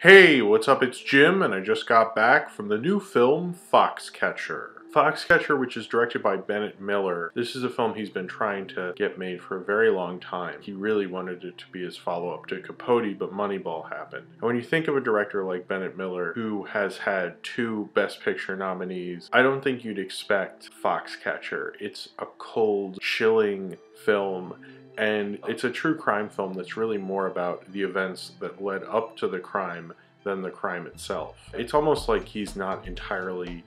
Hey, what's up? It's Jim, and I just got back from the new film Foxcatcher. Foxcatcher, which is directed by Bennett Miller. This is a film he's been trying to get made for a very long time. He really wanted it to be his follow-up to Capote, but Moneyball happened. And when you think of a director like Bennett Miller, who has had 2 Best Picture nominees, I don't think you'd expect Foxcatcher. It's a cold, chilling film. And it's a true crime film that's really more about the events that led up to the crime than the crime itself. It's almost like he's not entirely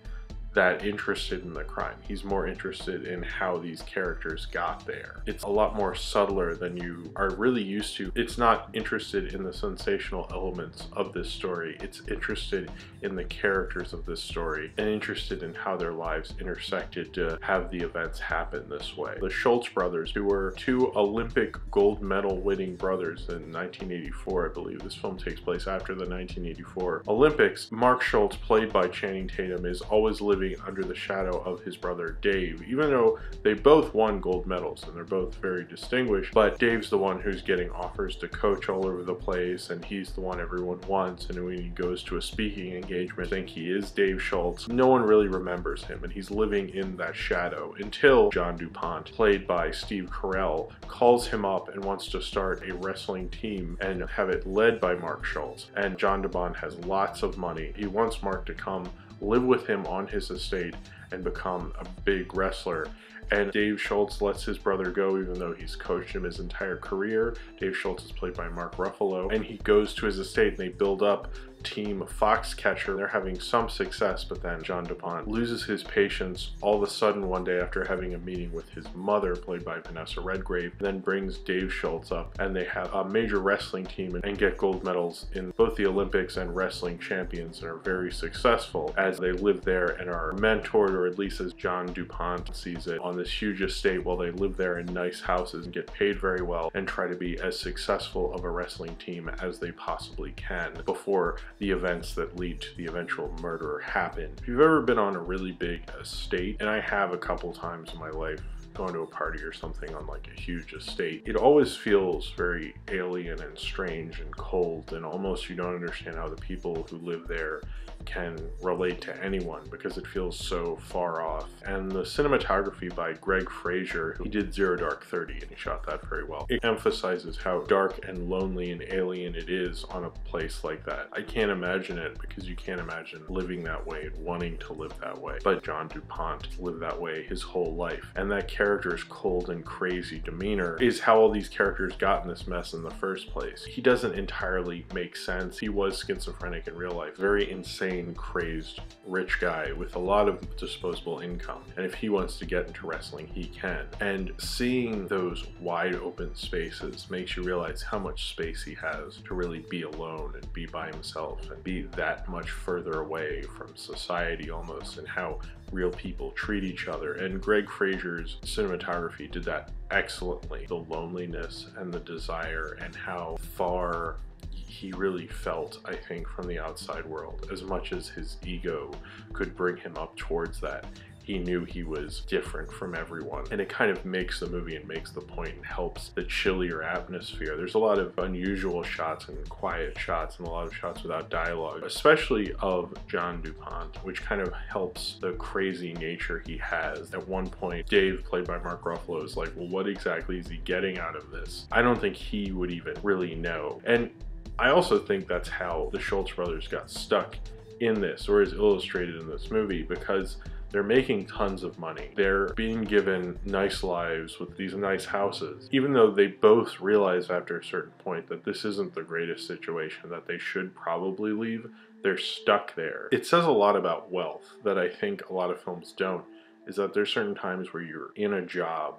that interested in the crime. He's more interested in how these characters got there. It's a lot more subtler than you are really used to. It's not interested in the sensational elements of this story. It's interested in the characters of this story and interested in how their lives intersected to have the events happen this way. The Schultz brothers, who were 2 Olympic gold medal winning brothers in 1984, I believe. This film takes place after the 1984 Olympics. Mark Schultz, played by Channing Tatum, is always living under the shadow of his brother Dave, even though they both won gold medals and they're both very distinguished. But Dave's the one who's getting offers to coach all over the place, and he's the one everyone wants, and when he goes to a speaking engagement, I think he is Dave Schultz. No one really remembers him, and he's living in that shadow until John DuPont, played by Steve Carell, calls him up and wants to start a wrestling team and have it led by Mark Schultz. And John DuPont has lots of money. He wants Mark to come live with him on his estate and become a big wrestler. And Dave Schultz lets his brother go, even though he's coached him his entire career. Dave Schultz is played by Mark Ruffalo, and he goes to his estate and they build up team Foxcatcher. They're having some success, but then John DuPont loses his patience all of a sudden one day after having a meeting with his mother, played by Vanessa Redgrave, then brings Dave Schultz up, and they have a major wrestling team and get gold medals in both the Olympics and wrestling champions, and are very successful as they live there and are mentored, or at least as John DuPont sees it, on this huge estate while they live there in nice houses and get paid very well and try to be as successful of a wrestling team as they possibly can before the events that lead to the eventual murder happen. If you've ever been on a really big estate, and I have a couple times in my life, going to a party or something on like a huge estate, it always feels very alien and strange and cold, and almost you don't understand how the people who live there can relate to anyone because it feels so far off. And the cinematography by Greg Fraser, who did Zero Dark 30, and he shot that very well. It emphasizes how dark and lonely and alien it is on a place like that. I can't imagine it because you can't imagine living that way and wanting to live that way. But John DuPont lived that way his whole life, and that character's cold and crazy demeanor is how all these characters got in this mess in the first place. He doesn't entirely make sense. He was schizophrenic in real life, very insane, crazed rich guy with a lot of disposable income, and if he wants to get into wrestling, he can. And seeing those wide open spaces makes you realize how much space he has to really be alone and be by himself and be that much further away from society almost, and how real people treat each other. And Greg Fraser's cinematography did that excellently. The loneliness and the desire, and how far he really felt, I think, from the outside world. As much as his ego could bring him up towards that, he knew he was different from everyone. And it kind of makes the movie and makes the point and helps the chillier atmosphere. There's a lot of unusual shots and quiet shots and a lot of shots without dialogue, especially of John DuPont, which kind of helps the crazy nature he has. At one point, Dave, played by Mark Ruffalo, is like, well, what exactly is he getting out of this? I don't think he would even really know. And I also think that's how the Schultz brothers got stuck in this, or is illustrated in this movie, because they're making tons of money. They're being given nice lives with these nice houses, even though they both realize after a certain point that this isn't the greatest situation, that they should probably leave. They're stuck there. It says a lot about wealth that I think a lot of films don't, is that there's certain times where you're in a job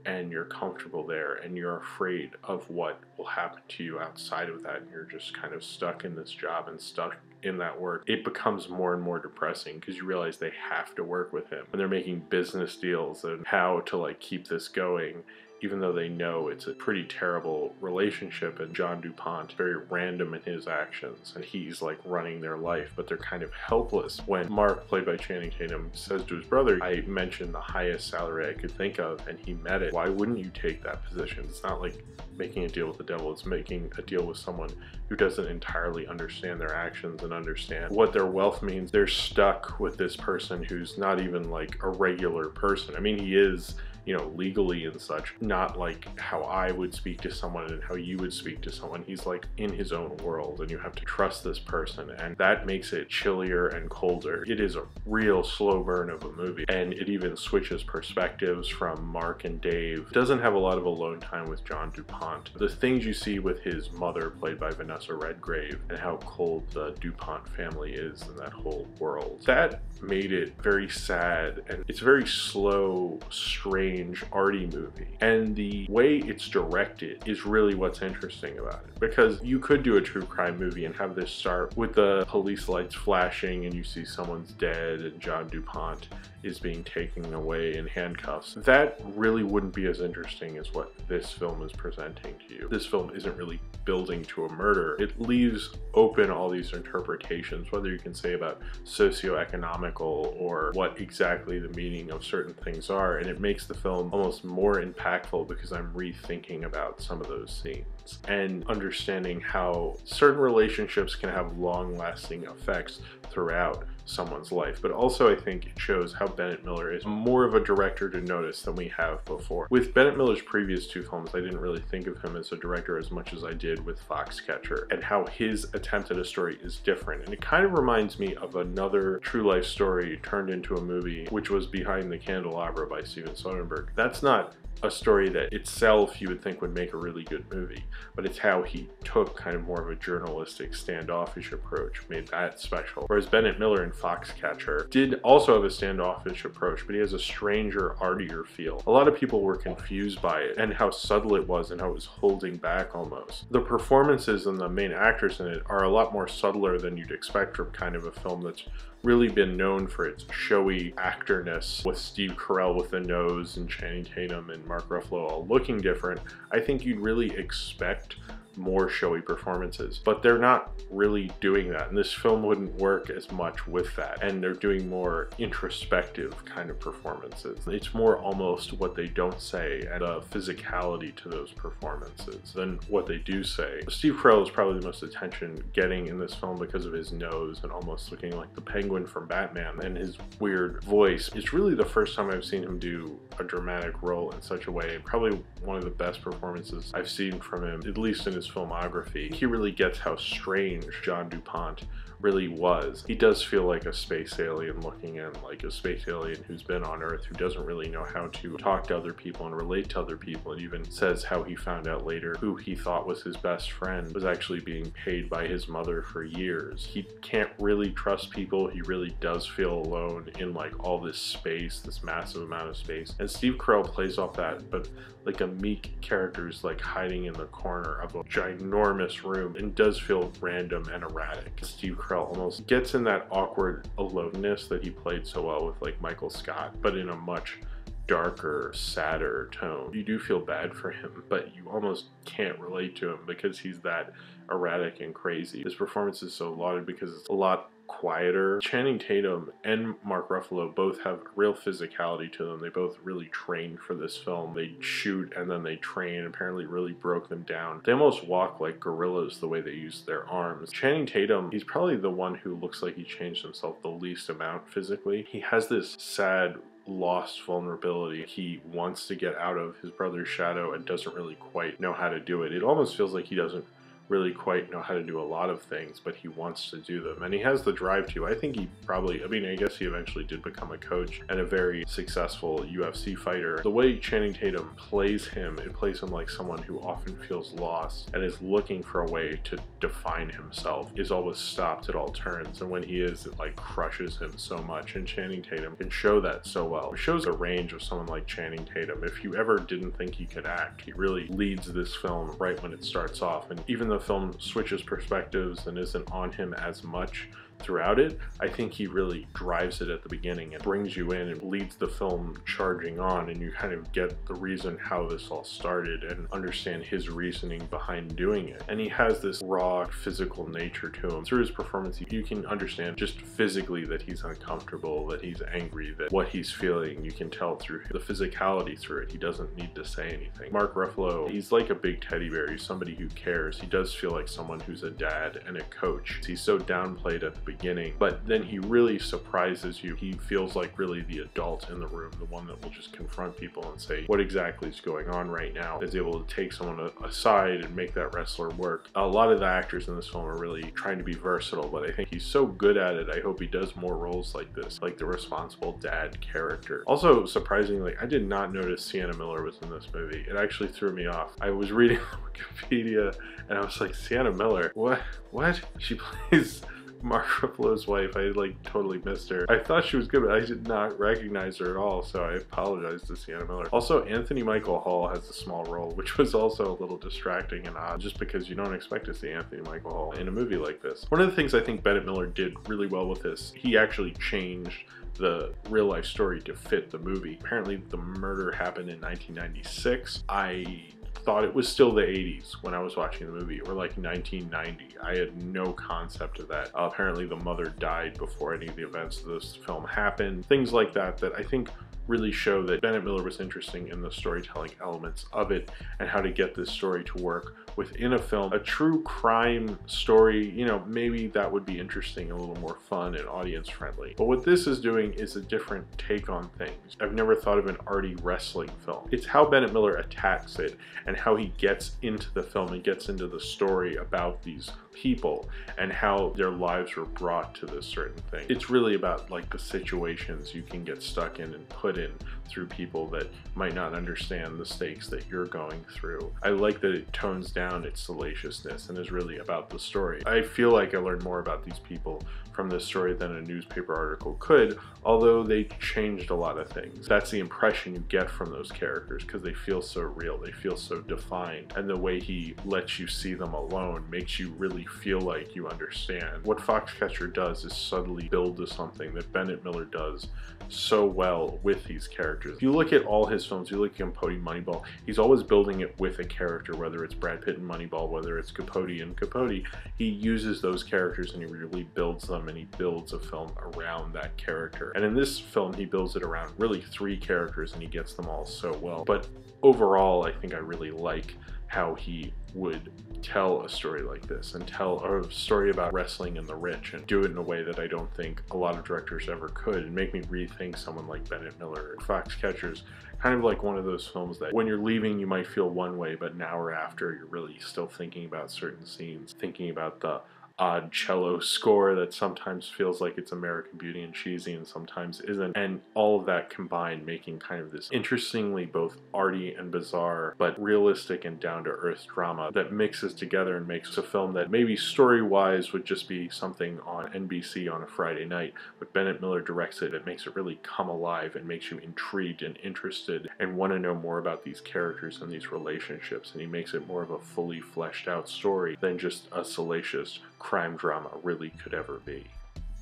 and you're comfortable there and you're afraid of what will happen to you outside of that, and you're just kind of stuck in this job and stuck in that work. It becomes more and more depressing because you realize they have to work with him, and they're making business deals and how to like keep this going. even though they know it's a pretty terrible relationship, and John DuPont very random in his actions and he's like running their life, but they're kind of helpless. When Mark, played by Channing Tatum, says to his brother, I mentioned the highest salary I could think of and he met it, why wouldn't you take that position? It's not like making a deal with the devil, it's making a deal with someone who doesn't entirely understand their actions and understand what their wealth means. They're stuck with this person who's not even like a regular person. I mean, he is, you know, legally and such, not like how I would speak to someone and how you would speak to someone. He's like in his own world and you have to trust this person, and that makes it chillier and colder. It is a real slow burn of a movie, and it even switches perspectives from Mark and Dave. It doesn't have a lot of alone time with John DuPont. The things you see with his mother, played by Vanessa Redgrave, and how cold the DuPont family is in that whole world, that made it very sad, and it's a very slow, strange, arty movie. And the way it's directed is really what's interesting about it, because you could do a true crime movie and have this start with the police lights flashing and you see someone's dead and John DuPont is being taken away in handcuffs. That really wouldn't be as interesting as what this film is presenting to you. This film isn't really building to a murder. It leaves open all these interpretations, whether you can say about socioeconomical or what exactly the meaning of certain things are, and it makes the film almost more impactful because I'm rethinking about some of those scenes and understanding how certain relationships can have long-lasting effects throughout someone's life. But also I think it shows how Bennett Miller is more of a director to notice than we have before. With Bennett Miller's previous two films, I didn't really think of him as a director as much as I did with Foxcatcher, and how his attempt at a story is different. And it kind of reminds me of another true life story turned into a movie, which was Behind the Candelabra by Steven Soderbergh. That's not a story that itself you would think would make a really good movie, but it's how he took kind of more of a journalistic standoffish approach, made that special. Whereas Bennett Miller in Foxcatcher did also have a standoffish approach, but he has a stranger, artier feel. A lot of people were confused by it and how subtle it was and how it was holding back almost. The performances and the main actors in it are a lot more subtler than you'd expect from kind of a film that's really been known for its showy actorness, with Steve Carell with the nose and Channing Tatum and Mark Ruffalo all looking different. I think you'd really expect more showy performances, but they're not really doing that, and this film wouldn't work as much with that. And they're doing more introspective kind of performances. It's more almost what they don't say and a physicality to those performances than what they do say. Steve Carell is probably the most attention getting in this film because of his nose and almost looking like the Penguin from Batman, and his weird voice. It's really the first time I've seen him do a dramatic role in such a way. Probably one of the best performances I've seen from him, at least in his filmography. He really gets how strange John DuPont really was. He does feel like a space alien looking in, like a space alien who's been on Earth, who doesn't really know how to talk to other people and relate to other people, and even says how he found out later who he thought was his best friend was actually being paid by his mother for years. He can't really trust people. He really does feel alone in like all this space, this massive amount of space. And Steve Carell plays off that, but like a meek character is like hiding in the corner of a ginormous room and does feel random and erratic. Steve Carell almost gets in that awkward aloneness that he played so well with like Michael Scott, but in a much darker, sadder tone. You do feel bad for him, but you almost can't relate to him because he's that erratic and crazy. His performance is so lauded because it's a lot quieter. Channing Tatum and Mark Ruffalo both have real physicality to them. They both really trained for this film. They shoot and then they train, apparently really broke them down. They almost walk like gorillas the way they use their arms. Channing Tatum, he's probably the one who looks like he changed himself the least amount physically. He has this sad, lost vulnerability. He wants to get out of his brother's shadow and doesn't really quite know how to do it. It almost feels like he doesn't really quite know how to do a lot of things, but he wants to do them, and he has the drive to. I think he probably, I mean, I guess he eventually did become a coach and a very successful UFC fighter. The way Channing Tatum plays him, it plays him like someone who often feels lost and is looking for a way to define himself, is always stopped at all turns, and when he is, it like crushes him so much, and Channing Tatum can show that so well. It shows the range of someone like Channing Tatum. If you ever didn't think he could act, he really leads this film right when it starts off, and even though the film switches perspectives and isn't on him as much, throughout it. I think he really drives it at the beginning and brings you in and leads the film charging on, and you kind of get the reason how this all started and understand his reasoning behind doing it. And he has this raw physical nature to him. Through his performance, you can understand just physically that he's uncomfortable, that he's angry, that what he's feeling, you can tell through the physicality through it. He doesn't need to say anything. Mark Ruffalo, he's like a big teddy bear. He's somebody who cares. He does feel like someone who's a dad and a coach. He's so downplayed at the beginning, but then he really surprises you. He feels like really the adult in the room, the one that will just confront people and say what exactly is going on right now, is able to take someone aside and make that wrestler work. A lot of the actors in this film are really trying to be versatile, but I think he's so good at it. I hope he does more roles like this, like the responsible dad character. Also, surprisingly, I did not notice Sienna Miller was in this movie. It actually threw me off. I was reading Wikipedia and I was like, Sienna Miller? What? She plays Mark Ruffalo's wife. I like totally missed her. I thought she was good, but I did not recognize her at all, so I apologize to Sienna Miller. Also, Anthony Michael Hall has a small role, which was also a little distracting and odd, just because you don't expect to see Anthony Michael Hall in a movie like this. One of the things I think Bennett Miller did really well with this, he actually changed the real life story to fit the movie. Apparently the murder happened in 1996. I thought it was still the 80s when I was watching the movie, or like 1990. I had no concept of that. Apparently the mother died before any of the events of this film happened. Things like that that I think really show that Bennett Miller was interested in the storytelling elements of it and how to get this story to work within a film. A true crime story, you know, maybe that would be interesting, a little more fun and audience friendly. But what this is doing is a different take on things. I've never thought of an arty wrestling film. It's how Bennett Miller attacks it and how he gets into the film and gets into the story about these people and how their lives were brought to this certain thing. It's really about like the situations you can get stuck in and put in through people that might not understand the stakes that you're going through. I like that it tones down its salaciousness and is really about the story. I feel like I learned more about these people from this story than a newspaper article could, although they changed a lot of things. That's the impression you get from those characters because they feel so real, they feel so defined, and the way he lets you see them alone makes you really feel like you understand. What Foxcatcher does is subtly build to something that Bennett Miller does so well with these characters. If you look at all his films, you look at Capote, Moneyball, he's always building it with a character, whether it's Brad Pitt in Moneyball, whether it's Capote in Capote. He uses those characters and he really builds them, and he builds a film around that character. And in this film, he builds it around really 3 characters and he gets them all so well. But overall, I think I really like how he would tell a story like this and tell a story about wrestling and the rich and do it in a way that I don't think a lot of directors ever could, and make me rethink someone like Bennett Miller. Foxcatcher's kind of like one of those films that when you're leaving you might feel one way, but an hour after you're really still thinking about certain scenes, thinking about the odd cello score that sometimes feels like it's American Beauty and cheesy and sometimes isn't, and all of that combined making kind of this interestingly both arty and bizarre but realistic and down-to-earth drama that mixes together and makes a film that maybe story-wise would just be something on NBC on a Friday night, but Bennett Miller directs it. It makes it really come alive and makes you intrigued and interested and want to know more about these characters and these relationships, and he makes it more of a fully fleshed out story than just a salacious crime drama really could ever be.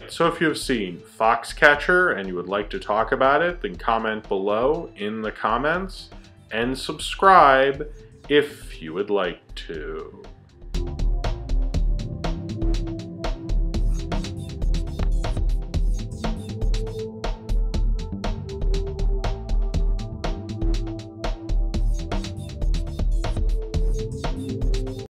So if you have seen Foxcatcher and you would like to talk about it, then comment below in the comments and subscribe if you would like to.